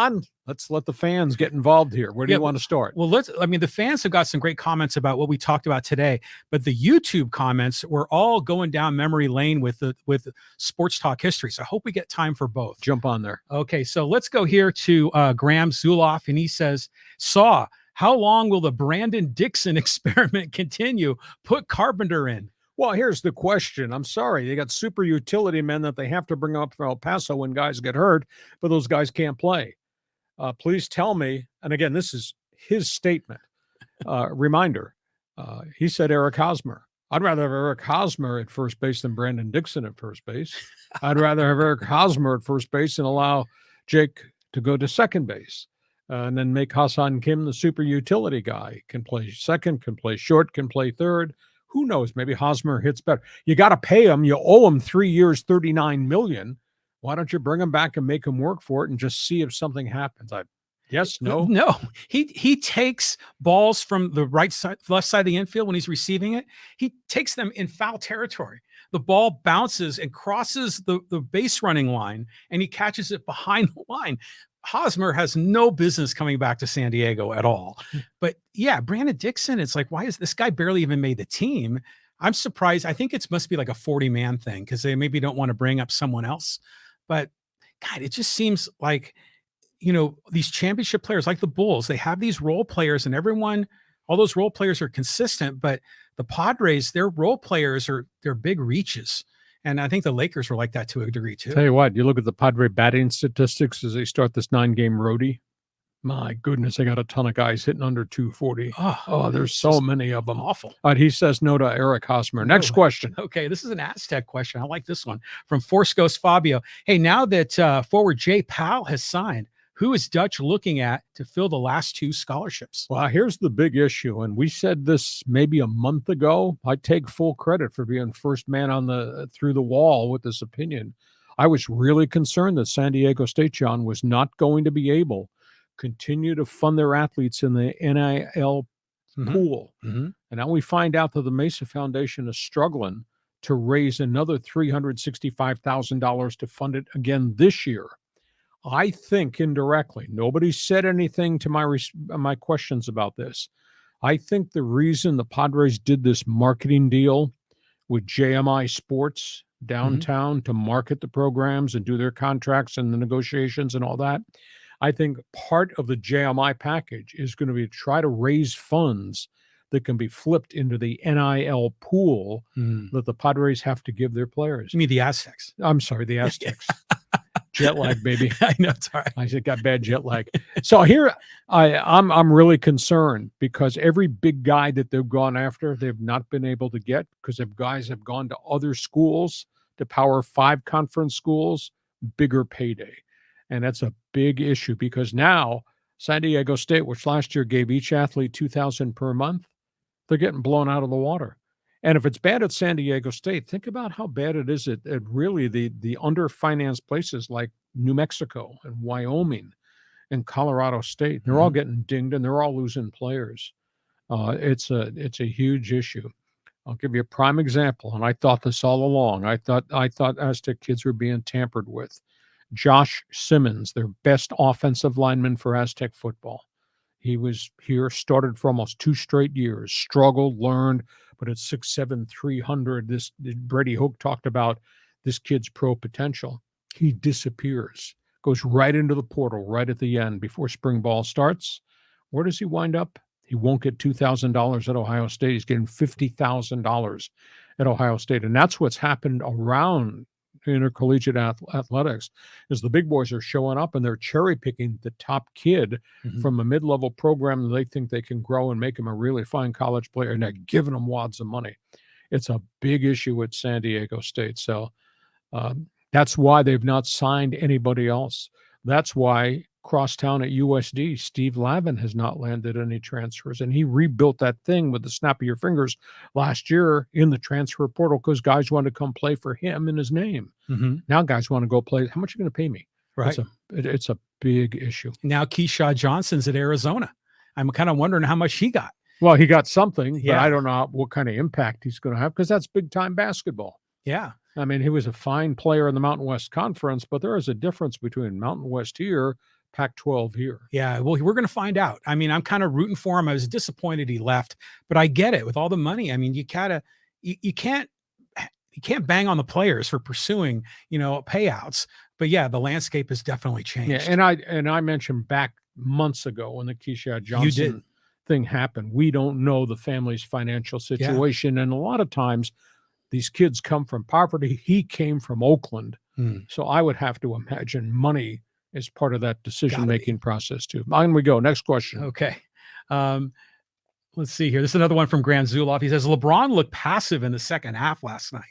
on, let's let the fans get involved here. Where do you want to start? Well, the fans have got some great comments about what we talked about today, but the YouTube comments were all going down memory lane with sports talk history. So I hope we get time for both. Jump on there. Okay, so let's go here to Graham Zuloff, and he says, how long will the Brandon Dixon experiment continue? Put Carpenter in. Well, here's the question. I'm sorry. They got super utility men that they have to bring up from El Paso when guys get hurt, but those guys can't play. Please tell me, and again, this is his statement. Reminder, he said Eric Hosmer. I'd rather have Eric Hosmer at first base than Brandon Dixon at first base. I'd rather have Eric Hosmer at first base and allow Jake to go to second base. And then make Hassan Kim the super utility guy. Can play second, can play short, can play third. Who knows? Maybe Hosmer hits better. You got to pay him. You owe him 3 years, $39 million. Why don't you bring him back and make him work for it and just see if something happens? Yes, no. No. He takes balls from the right side, left side of the infield when he's receiving it. He takes them in foul territory. The ball bounces and crosses the base running line, and he catches it behind the line. Hosmer has no business coming back to San Diego at all. But yeah, Brandon Dixon, it's like, why is this guy barely even made the team? I'm surprised. I think it must be like a 40-man thing because they maybe don't want to bring up someone else. But God, it just seems like, these championship players like the Bulls, they have these role players and all those role players are consistent, but the Padres, their role players they're big reaches. And I think the Lakers were like that to a degree, too. Tell you what, you look at the Padre batting statistics as they start this 9-game roadie. My goodness, they got a ton of guys hitting under 240. Oh, there's so many of them. Awful. All right, he says no to Eric Hosmer. Next question. Okay, this is an Aztec question. I like this one from Forsco's Fabio. Hey, now that forward Jay Powell has signed, who is Dutch looking at to fill the last 2 scholarships? Well, here's the big issue, and we said this maybe a month ago. I take full credit for being first man through the wall with this opinion. I was really concerned that San Diego State, John, was not going to be able to continue to fund their athletes in the NIL pool. Mm-hmm. And now we find out that the Mesa Foundation is struggling to raise another $365,000 to fund it again this year. I think indirectly, nobody said anything to my questions about this. I think the reason the Padres did this marketing deal with JMI Sports downtown to market the programs and do their contracts and the negotiations and all that, I think part of the JMI package is going to be to try to raise funds that can be flipped into the NIL pool that the Padres have to give their players. You mean the Aztecs? I'm sorry, the Aztecs. Jet lag, baby. I know, it's all right. I just got bad jet lag. So here, I'm really concerned because every big guy that they've gone after, they've not been able to get because if guys have gone to other schools, to Power 5 conference schools, bigger payday. And that's a big issue because now San Diego State, which last year gave each athlete $2,000 per month, they're getting blown out of the water. And if it's bad at San Diego State, think about how bad it is at really the under-financed places like New Mexico and Wyoming and Colorado State. They're all getting dinged and they're all losing players. It's a huge issue. I'll give you a prime example, and I thought this all along. I thought Aztec kids were being tampered with. Josh Simmons, their best offensive lineman for Aztec football. He was here, started for almost 2 straight years, struggled, learned, but at 6'7", 300, this Brady Hoke talked about this kid's pro potential. He disappears, goes right into the portal right at the end before spring ball starts. Where does he wind up? He won't get $2,000 at Ohio State. He's getting $50,000 at Ohio State. And that's what's happened around intercollegiate athletics is the big boys are showing up and they're cherry picking the top kid from a mid-level program that they think they can grow and make him a really fine college player, and they're giving him wads of money. It's a big issue at San Diego State. So that's why they've not signed anybody else. That's why crosstown at USD, Steve Lavin has not landed any transfers, and he rebuilt that thing with the snap of your fingers last year in the transfer portal because guys want to come play for him and his name. Now guys want to go play. How much are you going to pay me? Right. It's a big issue. Now Keyshawn Johnson's at Arizona. I'm kind of wondering how much he got. Well, he got something, but I don't know what kind of impact he's going to have because that's big time basketball. Yeah. I mean, he was a fine player in the Mountain West Conference, but there is a difference between Mountain West here, Pac-12 here. Yeah, well, we're going to find out. I mean, I'm kind of rooting for him. I was disappointed he left, but I get it with all the money. I mean, you can't bang on the players for pursuing, payouts. But yeah, the landscape has definitely Yeah, changed. and I mentioned back months ago when the Keyshawn You did. Johnson thing happened, we don't know the family's financial Yeah. situation, and a lot of times these kids come from poverty. He came from Oakland, Hmm. so I would have to imagine money is part of that Gotta be. decision-making process too. On we go. Next question. Okay. Um, let's see here. This is another one from Grant Zuloff. He says LeBron looked passive in the second half last night.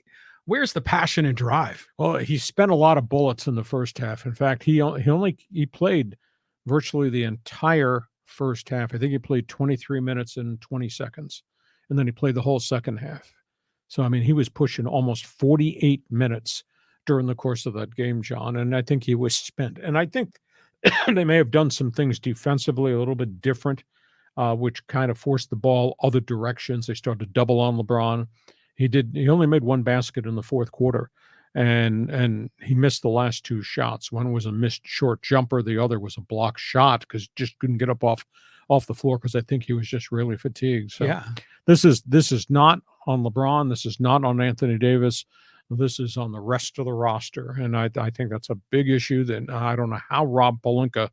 Where's the passion and drive? Well, he spent a lot of bullets in the first half. In fact, he played virtually the entire first half. I think he played 23 minutes and 20 seconds, and then he played the whole second half. So, I mean, he was pushing almost 48 minutes during the course of that game, John, and I think he was spent. And I think they may have done some things defensively a little bit different, which kind of forced the ball other directions. They started to double on LeBron. He only made one basket in the fourth quarter, and he missed the last two shots. One was a missed short jumper. The other was a blocked shot because just couldn't get up off the floor because I think he was just really fatigued. So Yeah. this is not on LeBron. This is not on Anthony Davis. This is on the rest of the roster, and I think that's a big issue. That I don't know how Rob Pelinka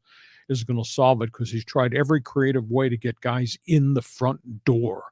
is going to solve it because he's tried every creative way to get guys in the front door,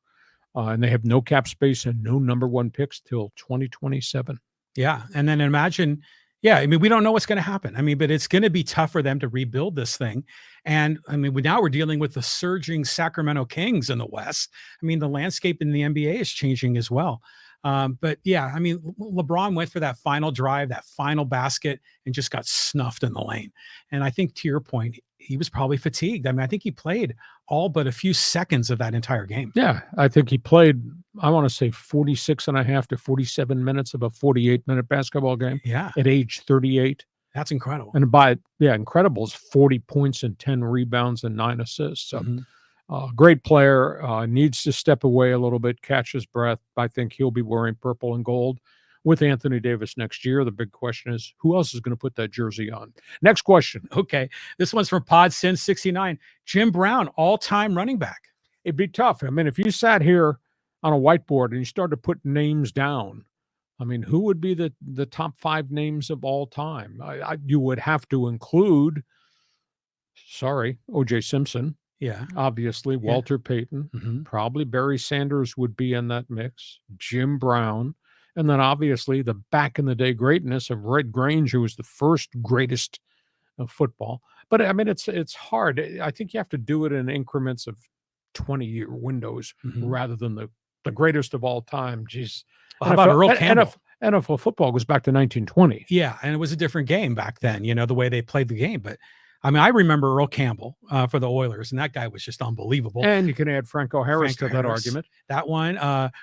and they have no cap space and no number one picks till 2027. Yeah. And then imagine, yeah, I mean, we don't know what's going to happen. I mean, but it's going to be tough for them to rebuild this thing. And I mean, now we're dealing with the surging Sacramento Kings in the West. I mean, the landscape in the NBA is changing as well. But yeah, I mean, LeBron went for that final drive, that final basket, and just got snuffed in the lane. And I think to your point, he was probably fatigued. I mean, I think he played all but a few seconds of that entire game. Yeah, I think he played, I want to say 46 and a half to 47 minutes of a 48-minute basketball game Yeah, at age 38. that's incredible. And incredible is 40 points and 10 rebounds and 9 assists. So great player, needs to step away a little bit, catch his breath. I think he'll be wearing purple and gold with Anthony Davis next year. The big question is, who else is going to put that jersey on? Next question. Okay. This one's from Pod Sin 69. Jim Brown, all-time running back. It'd be tough. I mean, if you sat here on a whiteboard and you started to put names down, I mean, who would be the top 5 names of all time? You would have to include, O.J. Simpson. Yeah. Obviously, Walter Payton. Probably Barry Sanders would be in that mix. Jim Brown. And then obviously the back in the day greatness of Red Grange, who was the first greatest of football. But I mean, it's hard. I think you have to do it in increments of 20-year windows rather than the greatest of all time. Jeez. Well, how about Earl Campbell? NFL football goes back to 1920. Yeah, and it was a different game back then, the way they played the game. But I mean, I remember Earl Campbell for the Oilers, and that guy was just unbelievable. And you can add Franco Harris to that argument. That one,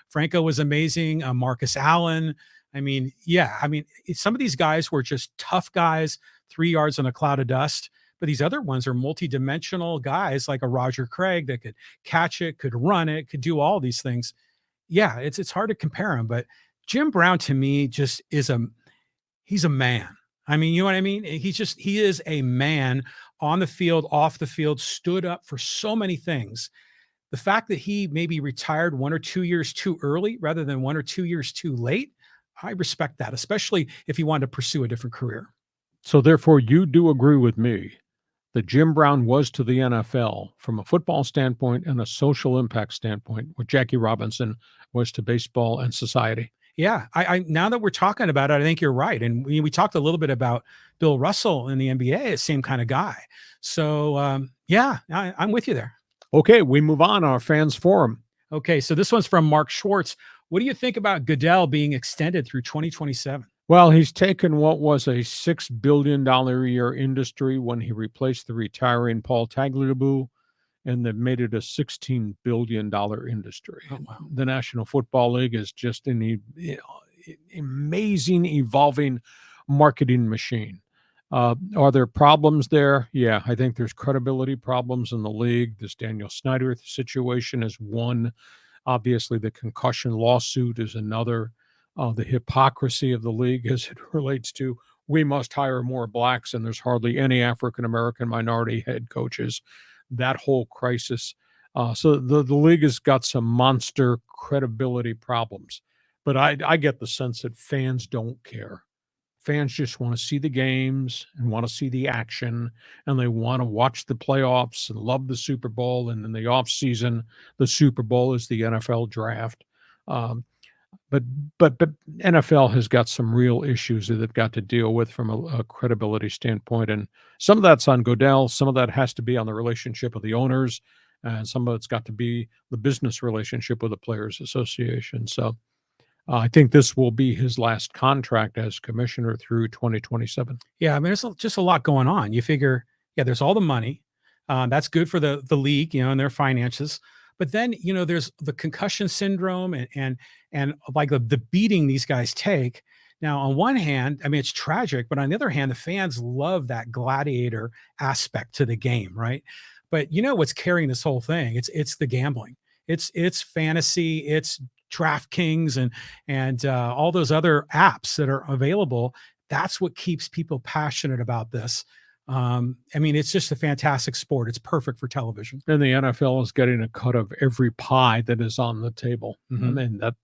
Franco was amazing. Marcus Allen. I mean, yeah. I mean, some of these guys were just tough guys, 3 yards in a cloud of dust. But these other ones are multi-dimensional guys like a Roger Craig that could catch it, could run it, could do all these things. Yeah, it's hard to compare him, but Jim Brown to me just he's a man. I mean, you know what I mean? He is a man on the field, off the field, stood up for so many things. The fact that he maybe retired 1 or 2 years too early rather than 1 or 2 years too late, I respect that, especially if he wanted to pursue a different career. So therefore, you do agree with me that Jim Brown was to the NFL from a football standpoint and a social impact standpoint what Jackie Robinson was to baseball and society. Yeah, I now that we're talking about it, I think you're right. And we talked a little bit about Bill Russell in the NBA, the same kind of guy. So yeah, I'm with you there. Okay, we move on. Our fans forum. Okay, so this one's from Mark Schwartz. What do you think about Goodell being extended through 2027? Well, he's taken what was a $6 billion a year industry when he replaced the retiring Paul Tagliabue, and they've made it a $16 billion industry. Oh, wow. The National Football League is just an amazing, evolving marketing machine. Are there problems there? Yeah, I think there's credibility problems in the league. This Daniel Snyder situation is one. Obviously, the concussion lawsuit is another. The hypocrisy of the league as it relates to we must hire more blacks, and there's hardly any African American minority head coaches. That whole crisis. So the league has got some monster credibility problems. But I get the sense that fans don't care. Fans just want to see the games and want to see the action, and they want to watch the playoffs and love the Super Bowl. And in the off season, the Super Bowl is the NFL draft. Um, but but NFL has got some real issues that they've got to deal with from a credibility standpoint, and some of that's on Goodell, some of that has to be on the relationship of the owners, and some of it's got to be the business relationship with the Players Association. So I think this will be his last contract as commissioner through 2027. Yeah, I mean, just a lot going on. You figure, yeah, there's all the money. That's good for the league, and their finances. But then, there's the concussion syndrome and like the beating these guys take. Now, on one hand, I mean, it's tragic, but on the other hand, the fans love that gladiator aspect to the game, right? But what's carrying this whole thing? It's the gambling. It's fantasy. It's DraftKings and all those other apps that are available. That's what keeps people passionate about this. I mean, it's just a fantastic sport. It's perfect for television. And the NFL is getting a cut of every pie that is on the table. Mm-hmm. I mean, that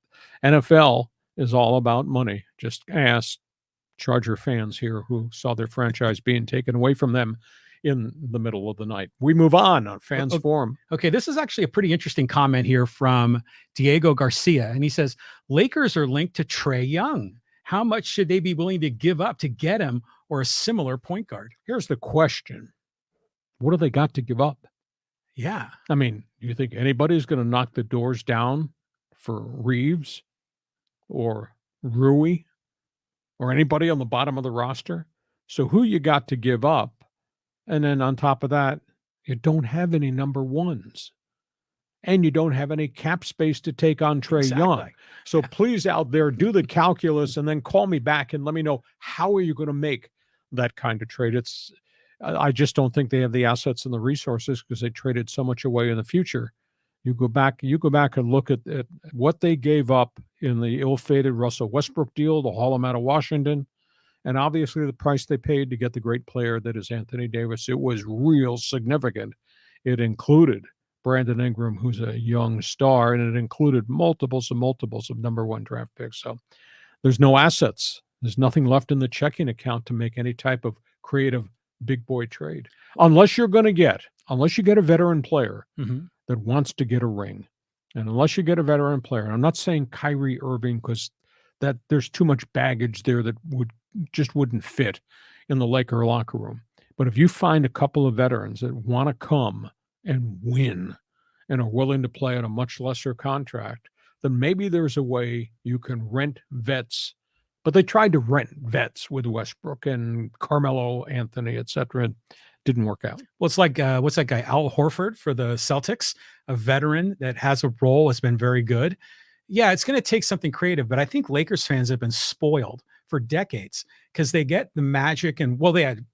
NFL is all about money. Just ask Charger fans here who saw their franchise being taken away from them in the middle of the night. We move on Fans Forum. Okay, this is actually a pretty interesting comment here from Diego Garcia. And he says, Lakers are linked to Trae Young. How much should they be willing to give up to get him or a similar point guard? Here's the question. What do they got to give up? Yeah. I mean, do you think anybody's going to knock the doors down for Reeves or Rui or anybody on the bottom of the roster? So who you got to give up? And then on top of that, you don't have any number ones. And you don't have any cap space to take on Trae Young. So please out there, do the calculus and then call me back and let me know, how are you going to make that kind of trade? I just don't think they have the assets and the resources because they traded so much away in the future. You go back and look at what they gave up in the ill-fated Russell Westbrook deal to haul him out of Washington. And obviously the price they paid to get the great player that is Anthony Davis, it was real significant. It included Brandon Ingram, who's a young star, and it included multiples of number one draft picks. So there's no assets. There's nothing left in the checking account to make any type of creative big boy trade. Unless you get a veteran player that wants to get a ring. And unless you get a veteran player, and I'm not saying Kyrie Irving because that there's too much baggage there that wouldn't fit in the Laker locker room. But if you find a couple of veterans that want to come and win and are willing to play on a much lesser contract, then maybe there's a way you can rent vets. But they tried to rent vets with Westbrook and Carmelo Anthony, et cetera. It didn't work out. Well, it's like, what's that guy, Al Horford for the Celtics, a veteran that has a role, has been very good. Yeah, it's going to take something creative, but I think Lakers fans have been spoiled for decades because they get the Magic and, well, they had,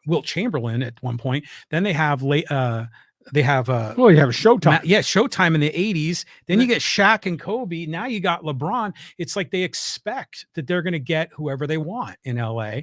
Wilt Chamberlain at one point. Then they have you have Showtime. Showtime in the 80s. Then you get Shaq and Kobe. Now you got LeBron. It's like they expect that they're going to get whoever they want in LA,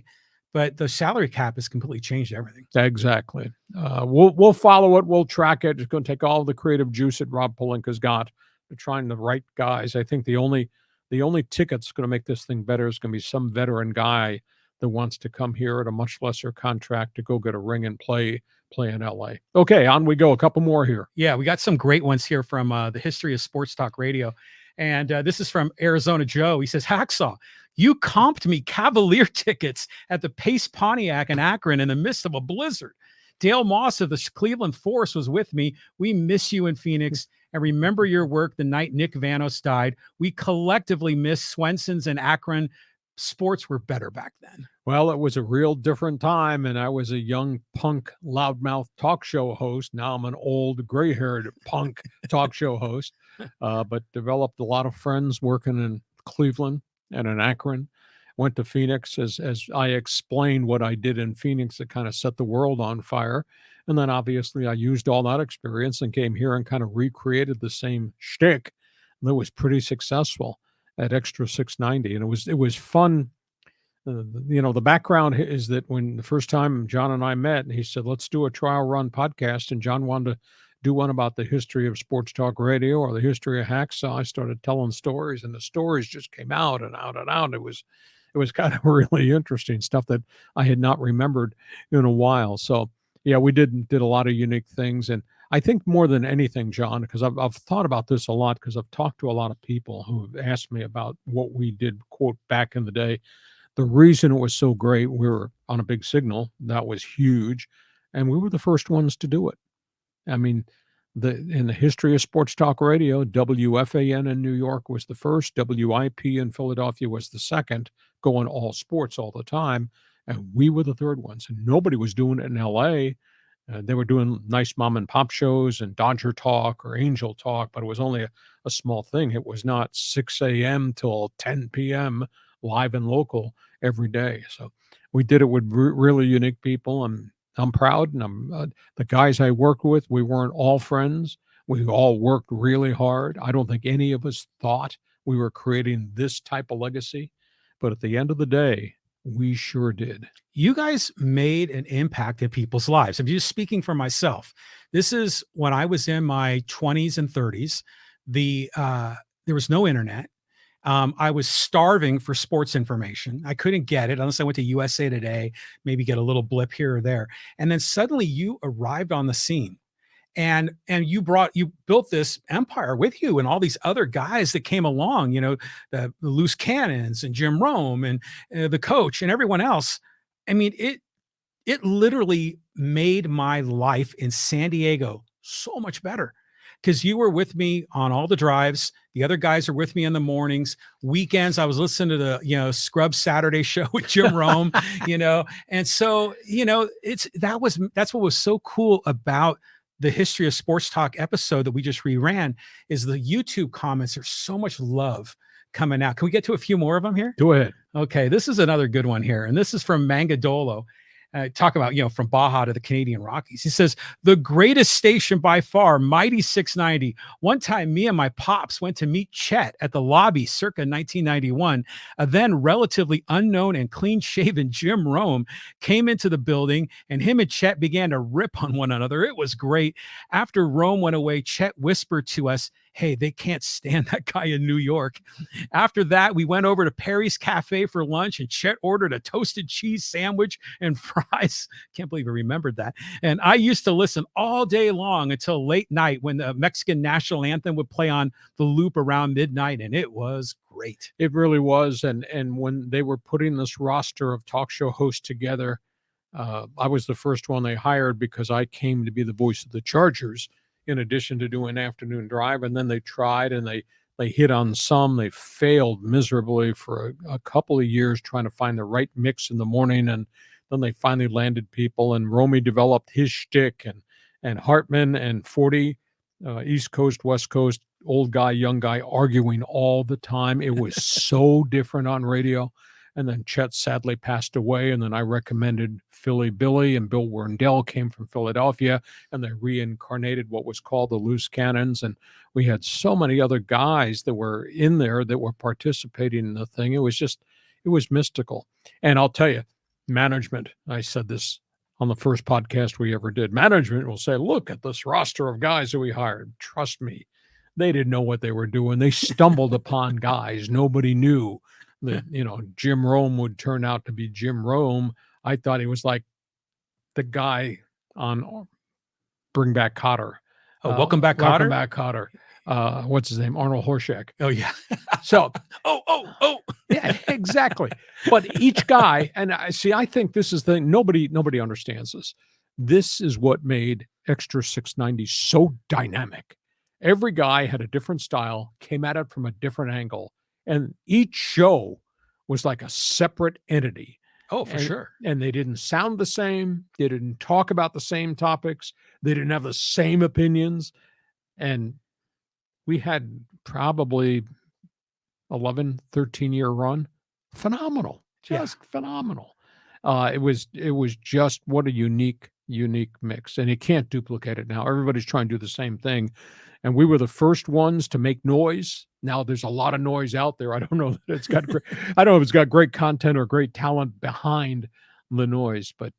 but the salary cap has completely changed everything. Exactly. We'll follow it. We'll track it. It's going to take all the creative juice that Rob Pelinka's got to find the right guys. I think the only ticket that's going to make this thing better is going to be some veteran guy that wants to come here at a much lesser contract to go get a ring and play in LA. Okay, on we go. A couple more here. Yeah, we got some great ones here from the History of Sports Talk Radio. And this is from Arizona Joe. He says, Hacksaw, you comped me Cavalier tickets at the Pace Pontiac in Akron in the midst of a blizzard. Dale Moss of the Cleveland Force was with me. We miss you in Phoenix and remember your work the night Nick Vanos died. We collectively miss Swenson's and Akron. Sports were better back then. Well, it was a real different time, and I was a young punk loudmouth talk show host. Now I'm an old gray-haired punk talk show host, but developed a lot of friends working in Cleveland and in Akron. Went to Phoenix as I explained what I did in Phoenix that kind of set the world on fire. And then obviously I used all that experience and came here and kind of recreated the same shtick that was pretty successful at Extra 690. And it was fun The background is that when the first time John and I met, he said, let's do a trial run podcast. And John wanted to do one about the history of sports talk radio or the history of Hacksaw. I started telling stories, and the stories just came out and out and out. It was kind of really interesting stuff that I had not remembered in a while. So yeah, we did a lot of unique things. And I think more than anything, John, because I've thought about this a lot, because I've talked to a lot of people who have asked me about what we did, quote, back in the day. The reason it was so great, we were on a big signal that was huge, and we were the first ones to do it. I mean, in the history of sports talk radio, WFAN in New York was the first, WIP in Philadelphia was the second, going all sports all the time, and we were the third ones. And nobody was doing it in LA. They were doing nice mom and pop shows and Dodger Talk or Angel Talk, but it was only a small thing. It was not 6 a.m. till 10 p.m. live and local every day. So we did it with really unique people. I'm proud, and the guys I worked with. We weren't all friends. We all worked really hard. I don't think any of us thought we were creating this type of legacy, but at the end of the day, we sure did. You guys made an impact in people's lives. I'm just speaking for myself. This is when I was in my 20s and 30s. There was no internet. I was starving for sports information. I couldn't get it unless I went to USA Today, maybe get a little blip here or there. And then suddenly you arrived on the scene, and you built this empire with you and all these other guys that came along, the loose cannons and Jim Rome and the coach and everyone else. I mean, it literally made my life in San Diego so much better, because you were with me on all the drives. The other guys are with me in the mornings. Weekends, I was listening to the, Scrub Saturday show with Jim Rome, and so, that's what was so cool about the history of sports talk episode that we just reran, is the YouTube comments. There's so much love coming out. Can we get to a few more of them here? Go ahead. Okay, this is another good one here, and this is from Mangadolo. Talk about, from Baja to the Canadian Rockies. He says, the greatest station by far, Mighty 690. One time, me and my pops went to meet Chet at the lobby circa 1991. A then relatively unknown and clean-shaven Jim Rome came into the building, and him and Chet began to rip on one another. It was great. After Rome went away, Chet whispered to us, hey, they can't stand that guy in New York. After that, we went over to Perry's Cafe for lunch, and Chet ordered a toasted cheese sandwich and fries. Can't believe I remembered that. And I used to listen all day long until late night when the Mexican national anthem would play on the loop around midnight, and it was great. It really was. And when they were putting this roster of talk show hosts together, I was the first one they hired, because I came to be the voice of the Chargers, in addition to doing afternoon drive. And then they tried, and they hit on some. They failed miserably for a couple of years trying to find the right mix in the morning. And then they finally landed people, and Romy developed his shtick, and Hartman and 40, East Coast, West Coast, old guy, young guy, arguing all the time. It was so different on radio. And then Chet sadly passed away. And then I recommended Philly Billy, and Bill Werndell came from Philadelphia, and they reincarnated what was called the Loose Cannons. And we had so many other guys that were in there that were participating in the thing. It was mystical. And I'll tell you, management, I said this on the first podcast we ever did, management will say, look at this roster of guys that we hired. Trust me, they didn't know what they were doing. They stumbled upon guys nobody knew. That Jim Rome would turn out to be Jim Rome. I thought he was like the guy on Bring Back Kotter. Welcome Back Kotter. Welcome Back Kotter. What's his name? Arnold Horshack. Oh yeah. So oh. Yeah, exactly. But each guy, and I think this is nobody understands this. This is what made Extra 690 so dynamic. Every guy had a different style, came at it from a different angle. And each show was like a separate entity. Oh, for sure. And they didn't sound the same. They didn't talk about the same topics. They didn't have the same opinions. And we had probably 11, 13-year run. Phenomenal. Just phenomenal. It was just what a unique unique mix, and you can't duplicate it now. Everybody's trying to do the same thing, and we were the first ones to make noise. Now there's a lot of noise out there. I don't know that it's got great, I don't know if it's got great content or great talent behind the noise, but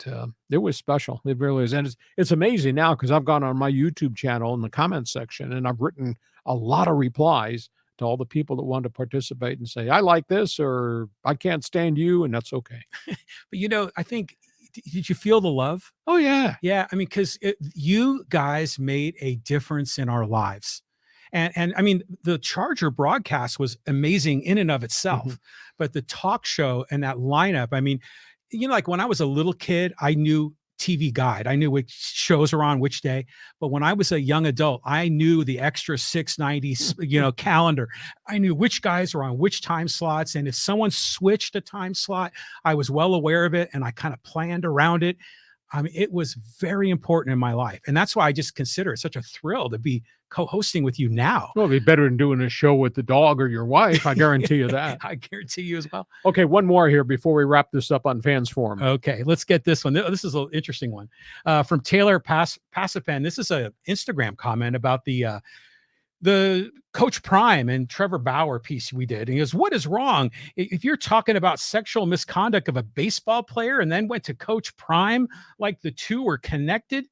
it was special. It really is, and it's amazing now because I've gone on my YouTube channel in the comments section, and I've written a lot of replies to all the people that want to participate and say, I like this, or I can't stand you, and that's okay. But I think, did you feel the love? Oh, yeah. Yeah, I mean, because you guys made a difference in our lives. And I mean, the Charger broadcast was amazing in and of itself, but the talk show and that lineup, I mean, like when I was a little kid, I knew TV Guide. I knew which shows are on which day. But when I was a young adult, I knew the extra 690, calendar. I knew which guys were on which time slots. And if someone switched a time slot, I was well aware of it and I kind of planned around it. I mean, it was very important in my life. And that's why I just consider it such a thrill to be co-hosting with you now. Well, it'd be better than doing a show with the dog or your wife. I guarantee you that. I guarantee you as well. Okay, one more here before we wrap this up on Fans Forum. Okay, let's get this one. This is an interesting one from Taylor Passipan. This is an Instagram comment about the Coach Prime and Trevor Bauer piece we did. And he goes, what is wrong? If you're talking about sexual misconduct of a baseball player and then went to Coach Prime like the two were connected,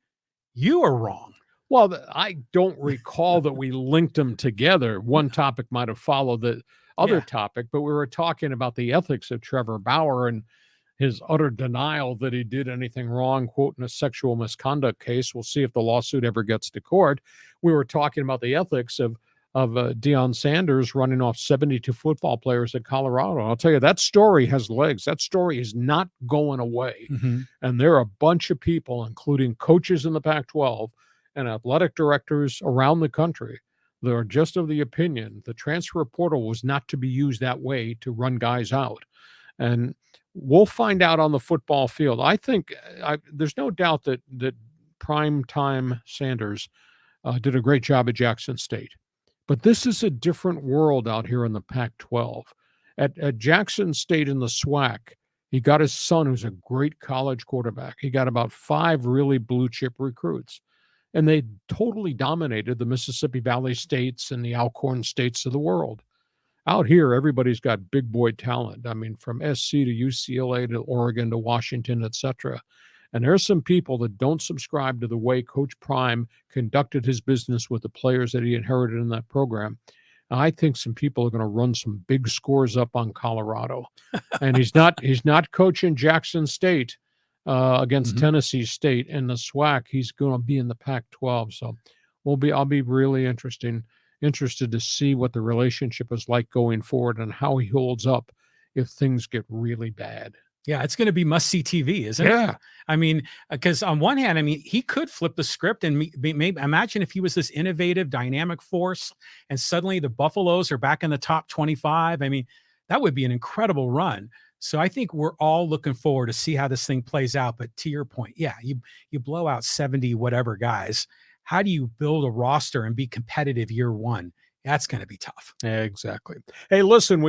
you are wrong. Well, I don't recall that we linked them together. One topic might have followed the other topic, but we were talking about the ethics of Trevor Bauer and his utter denial that he did anything wrong, quote, in a sexual misconduct case. We'll see if the lawsuit ever gets to court. We were talking about the ethics of Deion Sanders running off 72 football players at Colorado. I'll tell you, that story has legs. That story is not going away. And there are a bunch of people, including coaches in the Pac-12 and athletic directors around the country, that are just of the opinion the transfer portal was not to be used that way to run guys out. And we'll find out on the football field. I think there's no doubt that primetime Sanders did a great job at Jackson State. But this is a different world out here in the Pac-12. At Jackson State in the SWAC, he got his son, who's a great college quarterback. He got about 5 really blue-chip recruits. And they totally dominated the Mississippi Valley states and the Alcorn states of the world. Out here, everybody's got big boy talent. I mean, from SC to UCLA to Oregon to Washington, etc. And there's some people that don't subscribe to the way Coach Prime conducted his business with the players that he inherited in that program. I think some people are going to run some big scores up on Colorado. And he's not coaching Jackson State against Tennessee State in the SWAC. He's going to be in the Pac-12. So I'll be really interested to see what the relationship is like going forward and how he holds up if things get really bad. Yeah, it's going to be must-see TV, isn't it? Yeah. I mean, because on one hand, I mean, he could flip the script and maybe imagine if he was this innovative, dynamic force and suddenly the Buffaloes are back in the top 25. I mean, that would be an incredible run. So I think we're all looking forward to see how this thing plays out. But to your point, yeah, you blow out 70 whatever guys. How do you build a roster and be competitive year one? That's going to be tough. Exactly. Hey, listen,